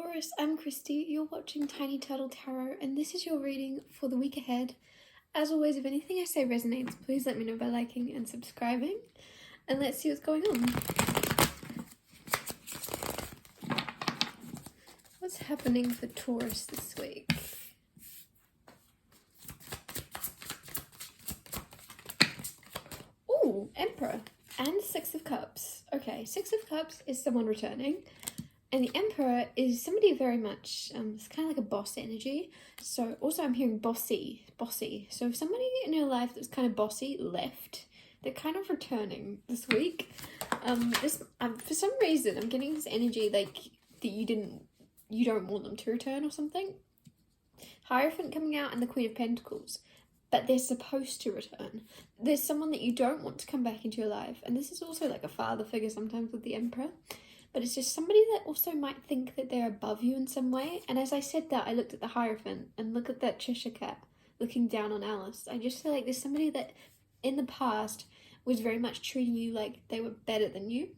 Taurus, I'm Christy, you're watching Tiny Turtle Tarot, and this is your reading for the week ahead. As always, if anything I say resonates, please let me know by liking and subscribing, and let's see what's going on. What's happening for Taurus this week? Ooh, Emperor and Six of Cups. Okay, Six of Cups is someone returning. And the Emperor is somebody very much, it's kind of like a boss energy. So also I'm hearing bossy. So if somebody in your life that's kind of bossy left, they're kind of returning this week. For some reason, I'm getting this energy like that you don't want them to return or something. Hierophant coming out and the Queen of Pentacles. But they're supposed to return. There's someone that you don't want to come back into your life. And this is also like a father figure sometimes with the Emperor. But it's just somebody that also might think that they're above you in some way. And as I said that, I looked at the Hierophant and look at that Cheshire Cat looking down on Alice. I just feel like there's somebody that in the past was very much treating you like they were better than you.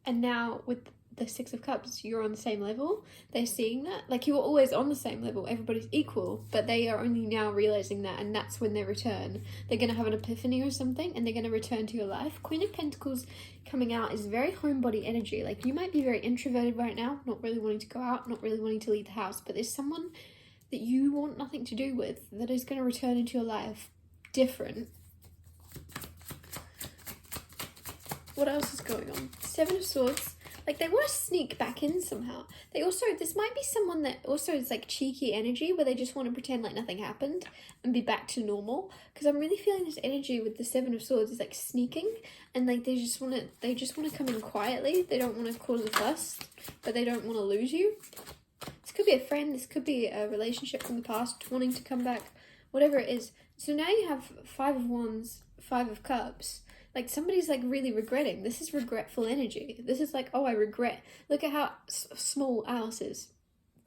And now with the Six of Cups, you're on the same level. They're seeing that. Like, you were always on the same level. Everybody's equal. But they are only now realizing that, and that's when they return. They're going to have an epiphany or something, and they're going to return to your life. Queen of Pentacles coming out is very homebody energy. Like, you might be very introverted right now, not really wanting to go out, not really wanting to leave the house. But there's someone that you want nothing to do with that is going to return into your life different. What else is going on? Seven of Swords. Like, they want to sneak back in somehow. This might be someone that also is like cheeky energy where they just want to pretend like nothing happened and be back to normal. Because I'm really feeling this energy with the Seven of Swords is like sneaking, and like they just want to come in quietly. They don't want to cause a fuss, but they don't want to lose you. This could be a friend, this could be a relationship from the past wanting to come back, whatever it is. So now you have Five of Wands, Five of Cups. Like, somebody's, like, really regretting. This is regretful energy. This is like, oh, I regret. Look at how small Alice is.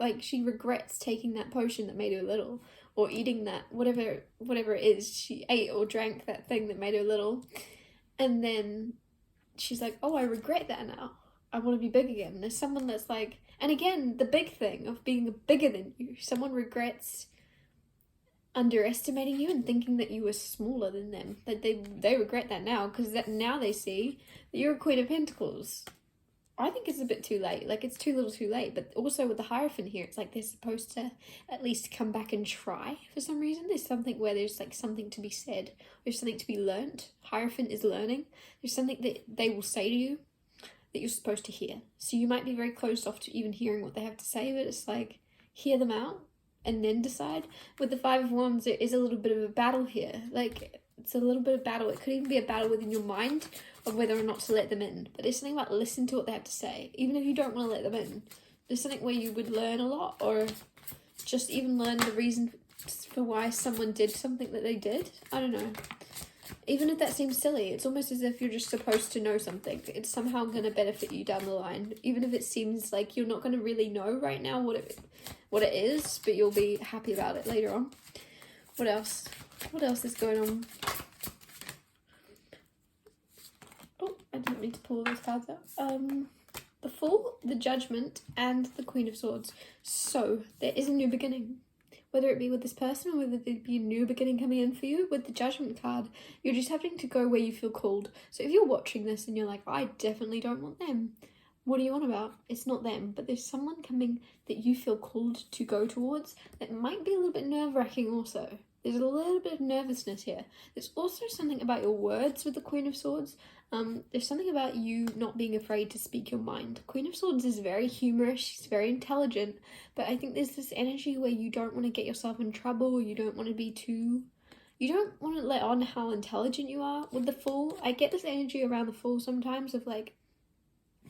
Like, she regrets taking that potion that made her little. Or eating that, whatever it is. She ate or drank that thing that made her little. And then she's like, oh, I regret that now. I want to be big again. There's someone that's like... And again, the big thing of being bigger than you. Someone regrets underestimating you and thinking that you were smaller than them. That they regret that now, because now they see that you're a Queen of Pentacles. I think it's a bit too late. Like, it's too little too late. But also with the Hierophant here, it's like they're supposed to at least come back and try for some reason. There's something where there's like something to be said. There's something to be learnt. Hierophant is learning. There's something that they will say to you that you're supposed to hear. So you might be very closed off to even hearing what they have to say, but it's like, hear them out and then decide. With the Five of Wands, there is a little bit of a battle here. Like, it's a little bit of battle. It could even be a battle within your mind of whether or not to let them in. But there's something about listen to what they have to say. Even if you don't want to let them in. There's something where you would learn a lot, or just even learn the reason for why someone did something that they did. I don't know. Even if that seems silly, it's almost as if you're just supposed to know something. It's somehow going to benefit you down the line. Even if it seems like you're not going to really know right now what it is, but you'll be happy about it later on. What else? What else is going on? Oh, I didn't need to pull those cards out. The Fool, the Judgment, and the Queen of Swords. So, there is a new beginning. Whether it be with this person or whether there be a new beginning coming in for you, with the Judgment card, you're just having to go where you feel called. So if you're watching this and you're like, I definitely don't want them, what are you on about? It's not them, but there's someone coming that you feel called to go towards that might be a little bit nerve-wracking also. There's a little bit of nervousness here. There's also something about your words with the Queen of Swords. There's something about you not being afraid to speak your mind. Queen of Swords is very humorous, she's very intelligent, but I think there's this energy where you don't want to get yourself in trouble, you don't want to let on how intelligent you are. With the Fool, I get this energy around the Fool sometimes of like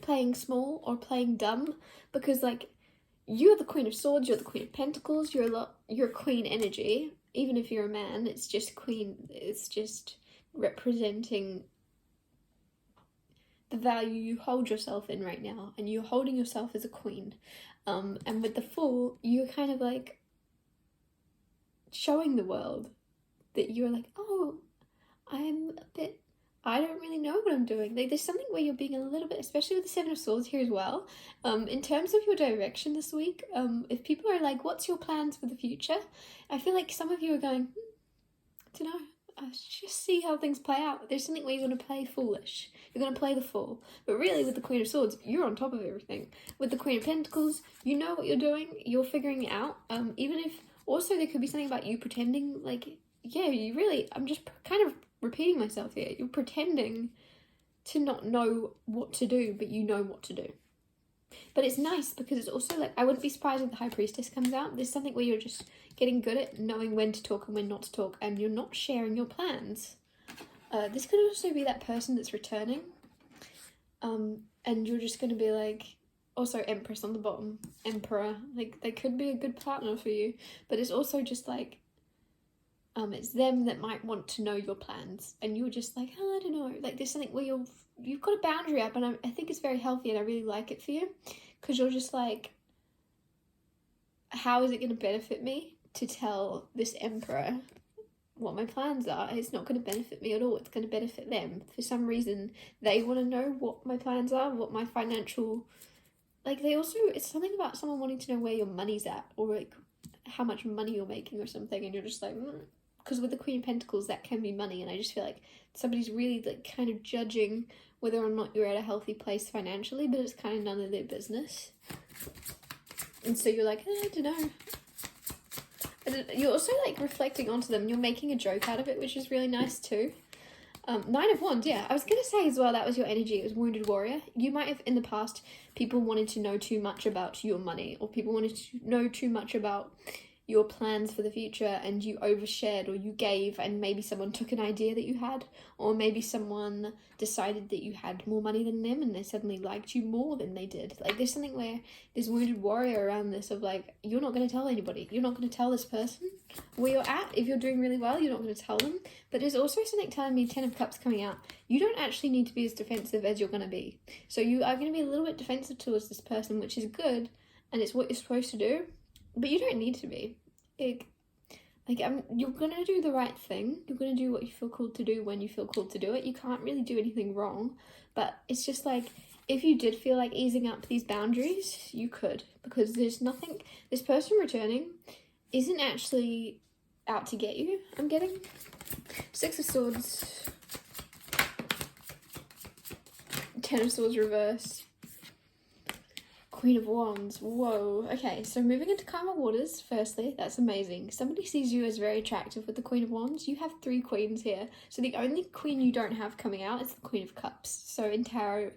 playing small or playing dumb, because like you're the Queen of Swords, you're the Queen of Pentacles, you're Queen energy. Even if you're a man, it's just Queen, it's just representing the value you hold yourself in right now, and you're holding yourself as a queen. And with the Fool, you're kind of like showing the world that you're like, oh, I'm I don't really know what I'm doing. Like, there's something where you're being a little bit, especially with the Seven of Swords here as well, in terms of your direction this week, if people are like, what's your plans for the future? I feel like some of you are going, I don't know, just see how things play out. There's something where you're going to play foolish. You're going to play the fool. But really, with the Queen of Swords, you're on top of everything. With the Queen of Pentacles, you know what you're doing. You're figuring it out. Even if, also, there could be something about you pretending, like, yeah, you really, I'm just kind of repeating myself here. You're pretending to not know what to do, but you know what to do. But it's nice because it's also like, I wouldn't be surprised if the High Priestess comes out. There's something where you're just getting good at knowing when to talk and when not to talk, and you're not sharing your plans. This could also be that person that's returning. And you're just going to be like, also Empress on the bottom, Emperor. Like, they could be a good partner for you. But it's also just like, it's them that might want to know your plans. And you're just like, oh, I don't know. Like, there's something where you've got a boundary up, and I think it's very healthy, and I really like it for you. Because you're just like, how is it going to benefit me to tell this Emperor what my plans are? It's not going to benefit me at all. It's going to benefit them. For some reason, they want to know what my plans are, what my financial... Like, they also... It's something about someone wanting to know where your money's at, or, like, how much money you're making or something, and you're just like... Because with the Queen of Pentacles, that can be money, and I just feel like somebody's really, like, kind of judging whether or not you're at a healthy place financially, but it's kind of none of their business. And so you're like, I don't know. And you're also, like, reflecting onto them. You're making a joke out of it, which is really nice, too. Nine of Wands, yeah. I was going to say as well, that was your energy. It was Wounded Warrior. You might have, in the past, people wanted to know too much about your money, or people wanted to know too much about your plans for the future, and you overshared, or you gave, and maybe someone took an idea that you had, or maybe someone decided that you had more money than them and they suddenly liked you more than they did. Like, there's something where there's Wounded Warrior around this of like, you're not going to tell anybody. You're not going to tell this person where you're at. If you're doing really well, you're not going to tell them. But there's also something telling me, Ten of Cups coming out, you don't actually need to be as defensive as you're going to be. So you are going to be a little bit defensive towards this person, which is good, and it's what you're supposed to do. But you don't need to be. You're going to do the right thing. You're going to do what you feel called to do when you feel called to do it. You can't really do anything wrong. But it's just like, if you did feel like easing up these boundaries, you could. Because there's nothing... This person returning isn't actually out to get you, I'm getting. Six of Swords. Ten of Swords reverse. Queen of Wands. Whoa. Okay, so moving into calmer waters, firstly, that's amazing. Somebody sees you as very attractive with the Queen of Wands. You have 3 queens here. So the only queen you don't have coming out is the Queen of Cups. So in tarot,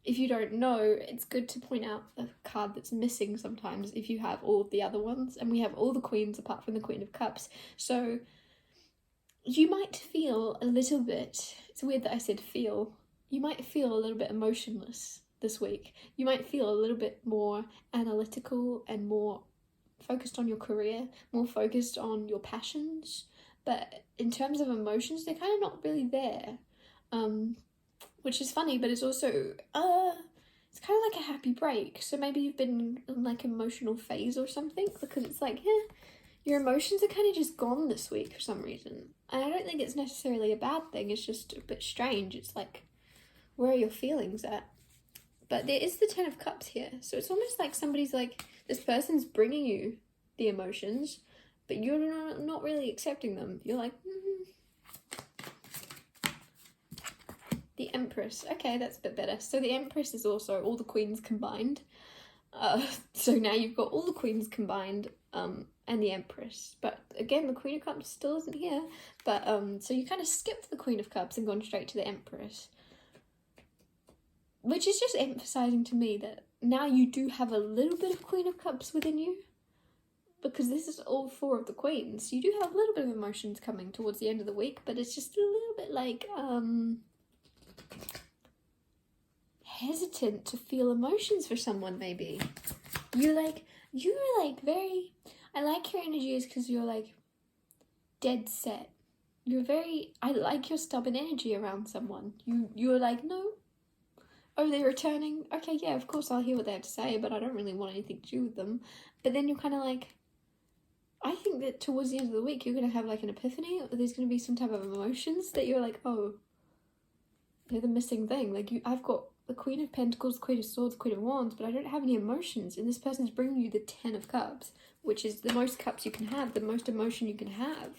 if you don't know, it's good to point out the card that's missing sometimes if you have all of the other ones. And we have all the queens apart from the Queen of Cups. So you might feel a little bit, it's weird that I said feel, you might feel a little bit emotionless this week. You might feel a little bit more analytical and more focused on your career, more focused on your passions, but in terms of emotions, they're kind of not really there, which is funny, but it's also it's kind of like a happy break. So maybe you've been in like emotional phase or something, because it's like, yeah, your emotions are kind of just gone this week for some reason, and I don't think it's necessarily a bad thing. It's just a bit strange. It's like, where are your feelings at? But there is the Ten of Cups here. So it's almost like somebody's like, this person's bringing you the emotions, but you're not really accepting them. You're like, The Empress. Okay, that's a bit better. So the Empress is also all the queens combined. So now you've got all the queens combined, and the Empress. But again, the Queen of Cups still isn't here. But so you kind of skipped the Queen of Cups and gone straight to the Empress. Which is just emphasising to me that now you do have a little bit of Queen of Cups within you. Because this is all 4 of the queens. You do have a little bit of emotions coming towards the end of the week, but it's just a little bit like, hesitant to feel emotions for someone, maybe. You're like very... I like your energy is because you're like dead set. You're very... I like your stubborn energy around someone. You're like, no. Oh, they're returning? Okay, yeah, of course I'll hear what they have to say, but I don't really want anything to do with them. But then you're kind of like, I think that towards the end of the week, you're going to have like an epiphany, or there's going to be some type of emotions that you're like, oh, they're the missing thing. Like, I've got the Queen of Pentacles, Queen of Swords, Queen of Wands, but I don't have any emotions, and this person's bringing you the Ten of Cups, which is the most cups you can have, the most emotion you can have.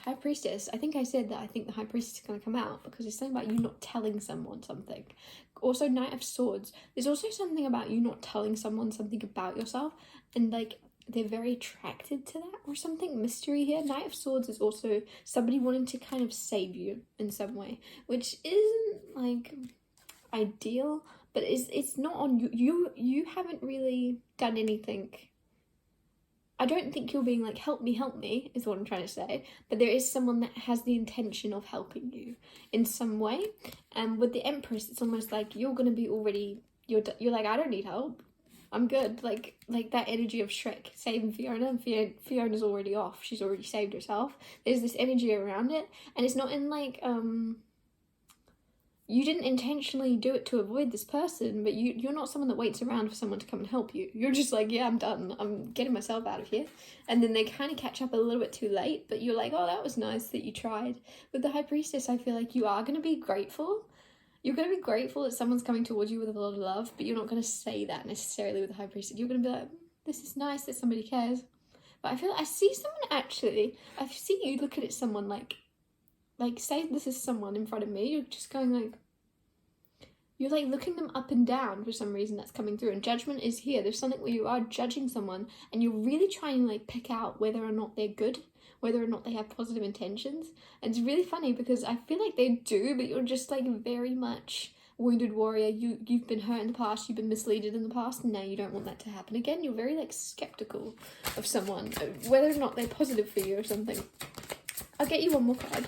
High Priestess. I think I said that I think the High Priestess is going to come out because it's something about you not telling someone something. Also, Knight of Swords. There's also something about you not telling someone something about yourself, and like they're very attracted to that or something. Mystery here. Knight of Swords is also somebody wanting to kind of save you in some way, which isn't like ideal, but it's not on you. You haven't really done anything. I don't think you're being like, help me, is what I'm trying to say. But there is someone that has the intention of helping you in some way. And with the Empress, it's almost like you're going to be already, you're like, I don't need help. I'm good. Like that energy of Shrek saving Fiona, and Fiona's already off. She's already saved herself. There's this energy around it. And it's not in like, you didn't intentionally do it to avoid this person, but you're not someone that waits around for someone to come and help you. You're just like, yeah, I'm done. I'm getting myself out of here. And then they kind of catch up a little bit too late, but you're like, oh, that was nice that you tried. With the High Priestess, I feel like you are going to be grateful. You're going to be grateful that someone's coming towards you with a lot of love, but you're not going to say that necessarily with the High Priestess. You're going to be like, this is nice that somebody cares. But I feel like I see someone actually, I see you looking at someone like say this is someone in front of me, you're just going like, you're like looking them up and down for some reason. That's coming through, and judgment is here. There's something where you are judging someone and you're really trying to like pick out whether or not they're good, whether or not they have positive intentions. And it's really funny because I feel like they do, but you're just like very much wounded warrior. You've been hurt in the past, you've been misleaded in the past, and now you don't want that to happen again. You're very like skeptical of someone, whether or not they're positive for you or something. I'll get you one more card.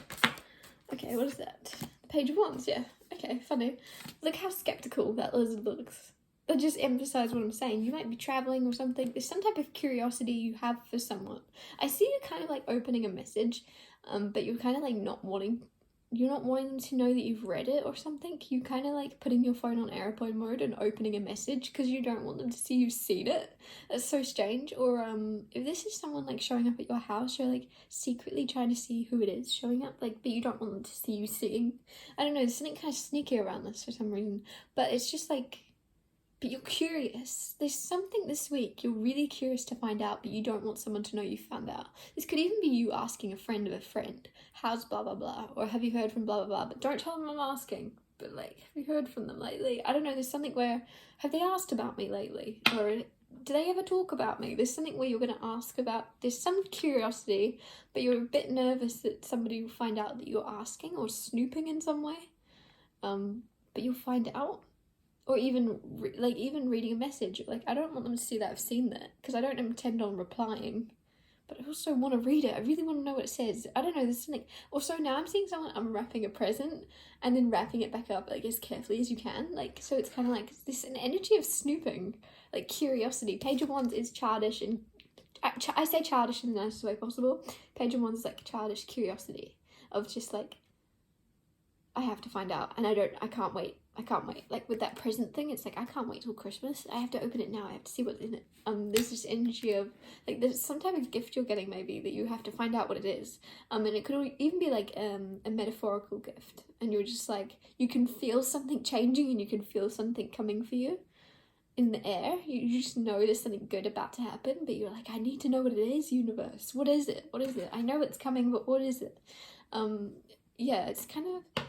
Okay, what is that? Page of Wands, yeah. Okay, funny. Look how skeptical that lizard looks. That just emphasise what I'm saying. You might be travelling or something. There's some type of curiosity you have for someone. I see you kind of like opening a message, but you're kind of like you're not wanting them to know that you've read it or something. You kind of like putting your phone on airplane mode and opening a message because you don't want them to see you've seen it. That's so strange. Or if this is someone like showing up at your house, you're like secretly trying to see who it is showing up, like, but you don't want them to see you seeing. I don't know, there's something kind of sneaky around this for some reason, but it's just like, but you're curious. There's something this week you're really curious to find out, but you don't want someone to know you found out. This could even be you asking a friend of a friend, how's blah blah blah, or have you heard from blah blah blah, but don't tell them I'm asking. But like, have you heard from them lately? I don't know, there's something where, have they asked about me lately? Or do they ever talk about me? There's something where you're going to ask about, there's some curiosity, but you're a bit nervous that somebody will find out that you're asking or snooping in some way. But you'll find out. Or even reading a message, like, I don't want them to see that I've seen that, because I don't intend on replying, but I also want to read it. I really want to know what it says. I don't know, there's something. Also, now I'm seeing someone unwrapping a present and then wrapping it back up, like, as carefully as you can, like, so it's kind of like this, an energy of snooping, like curiosity. Page of Wands is childish, and I say childish in the nicest way possible. Page of Wands is like childish curiosity of just like, I have to find out, and I can't wait. Like with that present thing, it's like, I can't wait till Christmas. I have to open it now. I have to see what's in it. There's this energy of like, there's some type of gift you're getting maybe that you have to find out what it is. And it could even be like a metaphorical gift, and you're just like, you can feel something changing and you can feel something coming for you in the air. You just know there's something good about to happen, but you're like, I need to know what it is, universe. What is it? What is it? I know it's coming, but what is it? Yeah, it's kind of,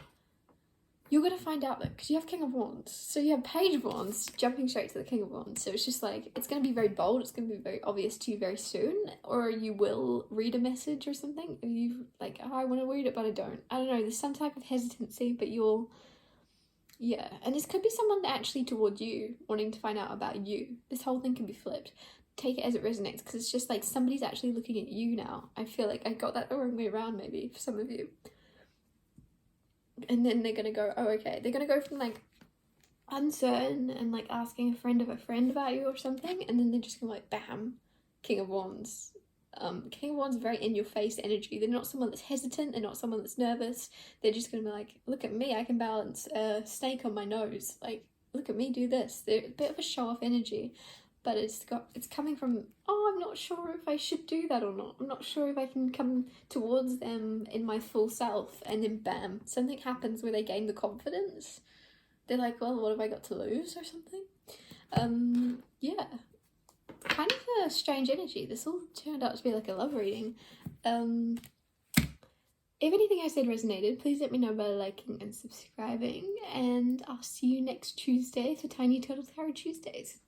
you're going to find out though, because you have King of Wands. So you have Page of Wands jumping straight to the King of Wands. So it's just like, it's going to be very bold. It's going to be very obvious to you very soon. Or you will read a message or something. If you like, oh, I want to read it, but I don't. I don't know. There's some type of hesitancy, but you'll, yeah. And this could be someone actually towards you, wanting to find out about you. This whole thing can be flipped. Take it as it resonates, because it's just like, somebody's actually looking at you now. I feel like I got that the wrong way around maybe for some of you. And then they're going to go, oh, okay. They're going to go from, like, uncertain and, like, asking a friend of a friend about you or something. And then they're just going to, like, bam, King of Wands. King of Wands is very in-your-face energy. They're not someone that's hesitant. They're not someone that's nervous. They're just going to be like, look at me. I can balance a snake on my nose. Like, look at me do this. They're a bit of a show-off energy. But it's coming from, oh, I'm not sure if I should do that or not. I'm not sure if I can come towards them in my full self, and then bam, something happens where they gain the confidence. They're like, well, what have I got to lose or something? Yeah. Kind of a strange energy. This all turned out to be like a love reading. If anything I said resonated, please let me know by liking and subscribing, and I'll see you next Tuesday for Tiny Turtle Tarot Tuesdays.